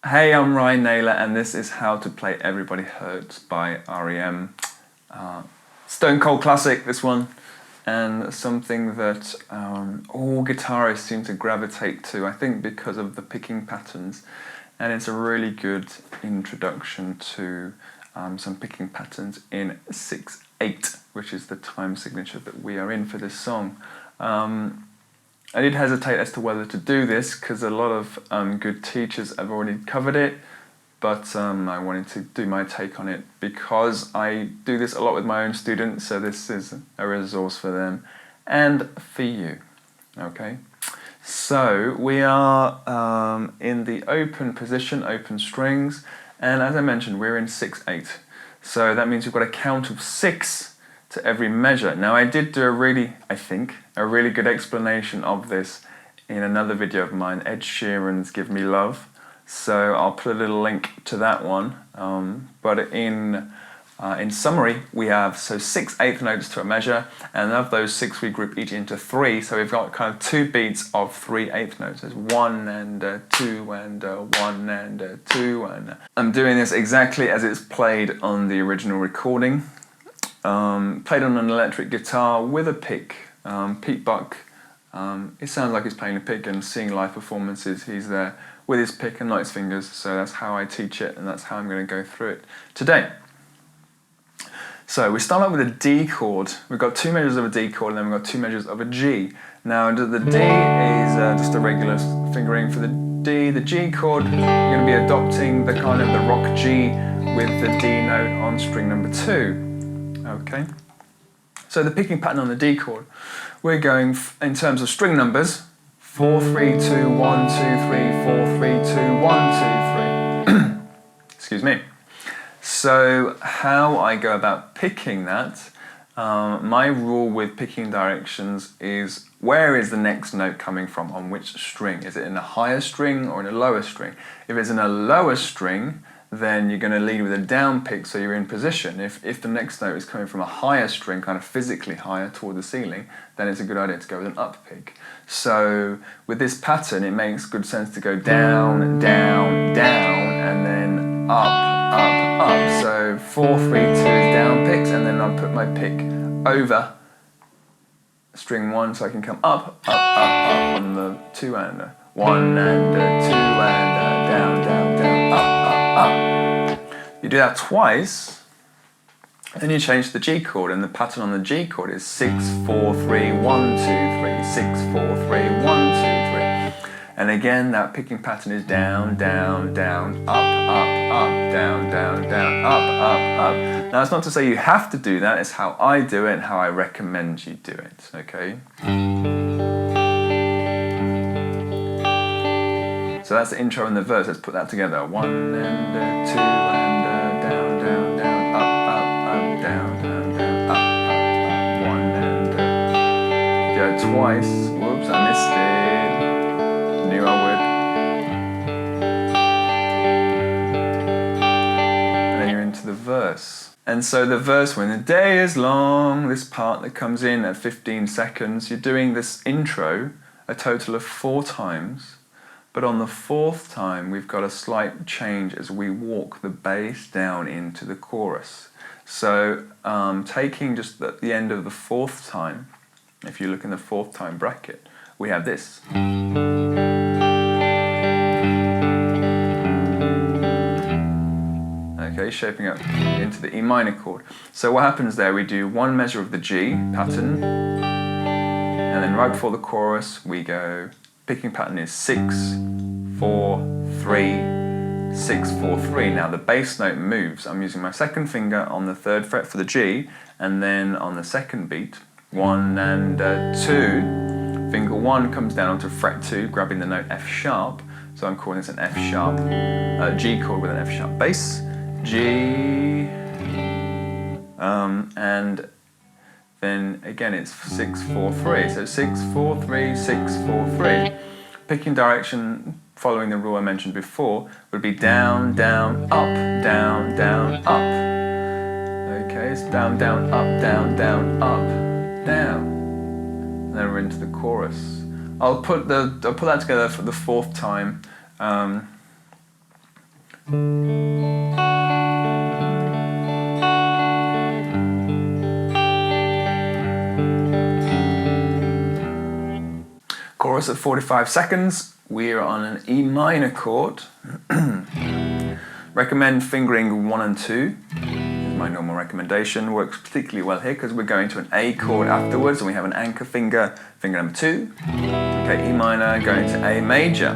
Hey, I'm Ryan Naylor, and this is How to Play Everybody Hurts by R.E.M. Stone cold classic, this one, and something that all guitarists seem to gravitate to, I think because of the picking patterns, and it's a really good introduction to some picking patterns in 6/8, which is the time signature that we are in for this song. I did hesitate as to whether to do this because a lot of good teachers have already covered it, but I wanted to do my take on it because I do this a lot with my own students, so this is a resource for them and for you. Okay, so we are in the open position, open strings, and as I mentioned, we're in 6/8. So that means we've got a count of 6 to every measure. Now I did do a really good explanation of this in another video of mine, Ed Sheeran's Give Me Love, so I'll put a little link to that one, but in summary we have 6/8 notes to a measure, and of those 6 we group each into 3, so we've got kind of 2 beats of 3/8 notes. There's 1 and 2 and 1 and 2, and I'm doing this exactly as it's played on the original recording. Played on an electric guitar with a pick. Pete Buck, it sounds like he's playing a pick, and seeing live performances he's there with his pick and not his fingers, so that's how I teach it and that's how I'm going to go through it today. So we start out with a D chord. We've got 2 measures of a D chord and then we've got 2 measures of a G. Now the D is just a regular fingering for the D. The G chord, you're going to be adopting the kind of the rock G with the D note on string number 2. Okay, so the picking pattern on the D chord, we're going in terms of string numbers: 4, 3, 2, 1, 2, 3, 4, 3, 2, 1, 2, 3. Excuse me. So how I go about picking that, my rule with picking directions is where is the next note coming from on which string? Is it in a higher string or in a lower string? If it's in a lower string, then you're going to lead with a down pick so you're in position. If the next note is coming from a higher string, kind of physically higher toward the ceiling, then it's a good idea to go with an up pick. So with this pattern it makes good sense to go down, down, down, and then up, up, up. So 4, 3, 2 is down picks, and then I'll put my pick over string 1 so I can come up, up, up, up on the 2 and 1 and 2 and down, down, down, up, up. You do that twice, then you change the G chord, and the pattern on the G chord is 6, 4, 3, 1, 2, 3, 6, 4, 3, 1, 2, 3. And again, that picking pattern is down, down, down, up, up, up, down, down, down, up, up, up. Now, it's not to say you have to do that, it's how I do it and how I recommend you do it, okay? So that's the intro and the verse. Let's put that together. 1 and 2 and down, down, down, up, up, up, down, down, down, up, up, up. 1 and do it twice. Whoops, I missed it. Knew I would. And then you're into the verse. And so the verse, when the day is long, this part that comes in at 15 seconds, you're doing this intro a total of 4 times. But on the 4th time, we've got a slight change as we walk the bass down into the chorus. So taking just at the end of the 4th time, if you look in the 4th time bracket, we have this. Okay, shaping up into the E minor chord. So what happens there, we do 1 measure of the G pattern, and then right before the chorus, we go, picking pattern is 6, 4, 3, 6, 4, 3. Now the bass note moves. I'm using my 2nd finger on the 3rd fret for the G, and then on the 2nd beat, 1 and 2, finger 1 comes down onto fret 2, grabbing the note F sharp. So I'm calling this an F sharp, G chord with an F sharp bass, G, and then again it's 6, 4, 3. So 6, 4, 3, 6, 4, 3. Picking direction, following the rule I mentioned before, would be down, down, up, down, down, up. Okay, it's down, down, up, down, down, up, down. And then we're into the chorus. I'll put that together for the 4th time Chorus at 45 seconds. We're on an E minor chord. Recommend fingering 1 and 2. This is my normal recommendation. Works particularly well here because we're going to an A chord afterwards and we have an anchor finger, finger number 2. Okay, E minor going to A major.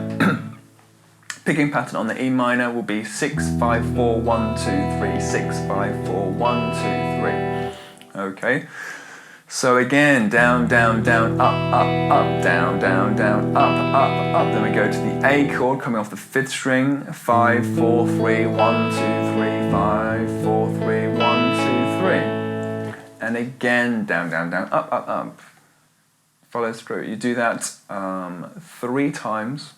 Picking pattern on the E minor will be 6, 5, 4, 1, 2, 3, 6, 5, 4, 1, 2, 3. Okay. So again, down, down, down, up, up, up, down, down, down, up, up, up. Then we go to the A chord coming off the 5th string. 5, 4, 3, 1, 2, 3, 5, 4, 3, 1, 2, 3. And again, down, down, down, up, up, up. Follows through. You do that 3 times.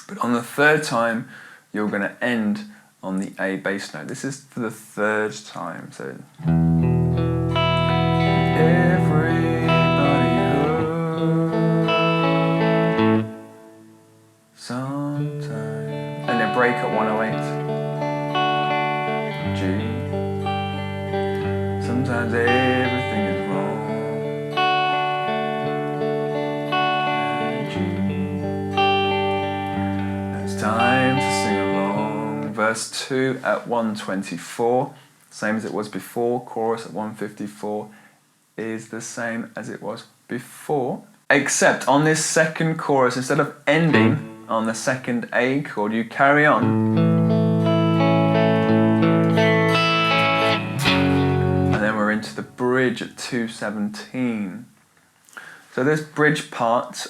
But on the 3rd time, you're going to end on the A bass note. This is for the 3rd time. So. Everybody hurts sometimes. And then break at 108. G. Sometimes everything is wrong. And G. And it's time to sing along. Verse 2 at 124. Same as it was before. Chorus at 154. Is the same as it was before, except on this 2nd chorus, instead of ending on the 2nd A chord, you carry on and then we're into the bridge at 217. So this bridge part,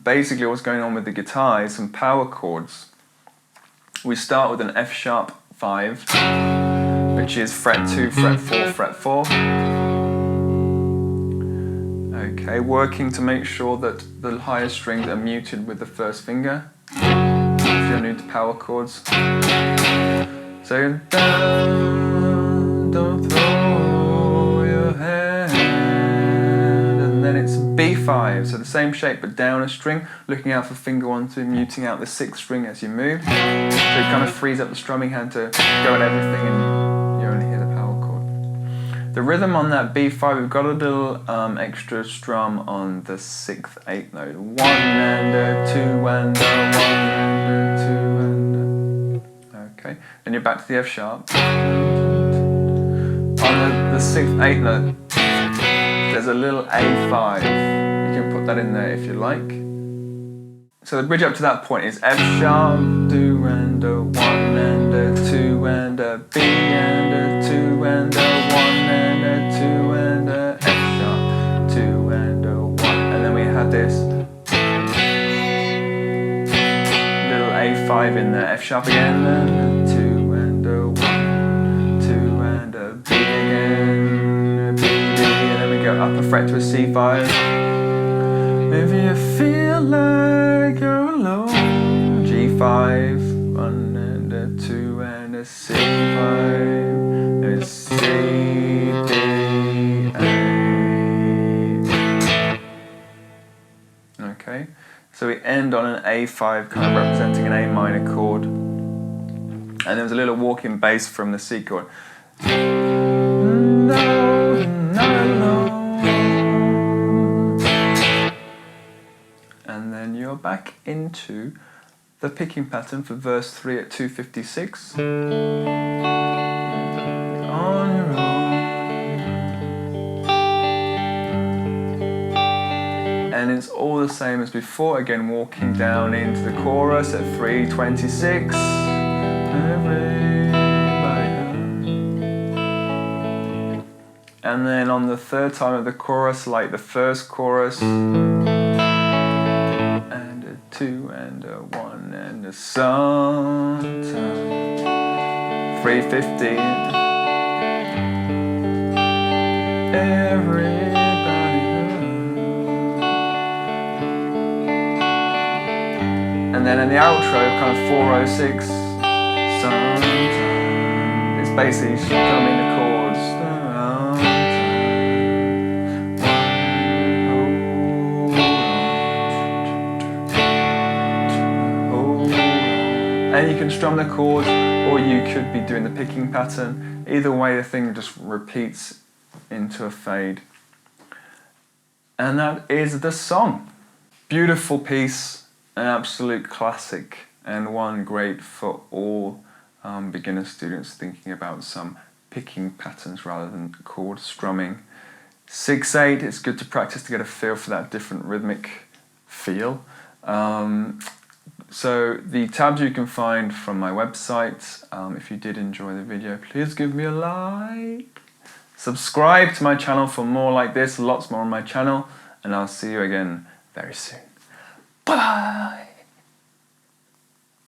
basically what's going on with the guitar is some power chords. We start with an F sharp 5, which is fret 2, fret 4, fret 4. Okay, working to make sure that the higher strings are muted with the 1st finger. If you're new to power chords. So down, don't throw your hand. And then it's B5, so the same shape but down a string, looking out for finger 1, 2, muting out the 6th string as you move. So it kind of frees up the strumming hand to go at everything and you only hear the power chord. The rhythm on that B5, we've got a little extra strum on the 6th, 8th note. 1 and a 2 and a 1 and a 2 and a... Okay, then you're back to the F sharp. On the 6th, 8th note, there's a little A5. You can put that in there if you like. So the bridge up to that point is F sharp, do and a 1 and a 2 and a B and a 2 and a 1 and a 2 and a F sharp, 2 and a 1. And then we had this little A5 in there, F sharp again, and a 2 and a 1, 2 and a B again, a B, B, and then we go up a fret to a C5. If you feel like you're alone, G5, 1 and a 2 and a C5, a C, D, A. Okay, so we end on an A5, kind of representing an A minor chord, and there's a little walking bass from the C chord. No, not alone. And then you're back into the picking pattern for verse 3 at 256. On your own. And it's all the same as before, again walking down into the chorus at 326. And then on the 3rd time of the chorus, like the 1st chorus, 2 and a 1 and a sometime 350. Everybody hurts. And then in the outro, kind of 406. Sometime. It's basically strumming the chords. And you can strum the chord, or you could be doing the picking pattern. Either way, the thing just repeats into a fade. And that is the song. Beautiful piece, an absolute classic, and one great for all beginner students thinking about some picking patterns rather than chord strumming. 6/8, it's good to practice to get a feel for that different rhythmic feel. So the tabs you can find from my website. If you did enjoy the video, please give me a like. Subscribe to my channel for more like this, lots more on my channel, and I'll see you again very soon. Bye!